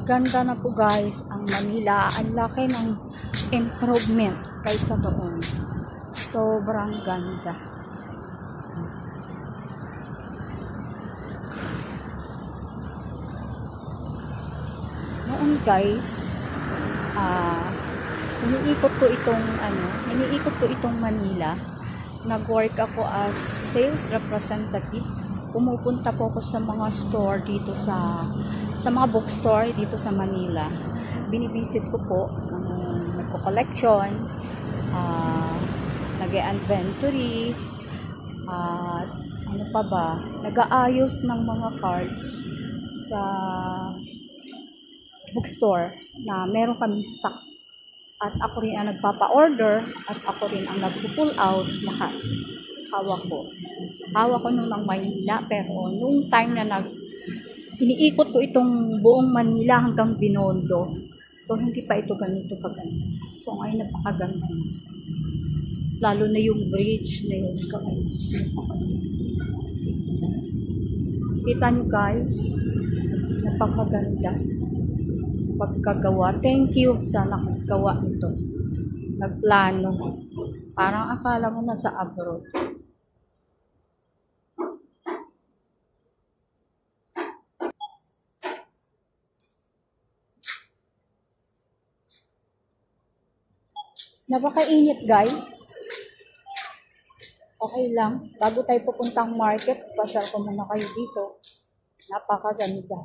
Maganda na po guys ang Manila. Ang laki ng improvement kaysa doon. Sobrang ganda. Noon guys, iniikot ko itong Manila. Nag-work ako as sales representative. Pumupunta po ako sa mga store dito sa mga bookstore dito sa Manila. Binibisit ko po, nagko-collection, nag-inventory, at ano pa ba, nag-aayos ng mga cards sa bookstore na meron kaming stock. At ako rin ang nagpapa-order at ako rin ang nagpo-pull out lahat. Hawak ko nung ng Manila, pero nung time na iniikot ko itong buong Manila hanggang Binondo. So, hindi pa ito ganito kaganda. So, ngayon napakaganda na. Lalo na yung bridge na yun, guys. Kita nyo, guys. Napakaganda. Pagkagawa. Thank you sa nakagawa nito. Nagplano. Parang akala mo nasa abroad. Napakainit guys. Okay lang. Bago tayo pupuntang market, pasyal ko muna kayo dito. Napakaganda.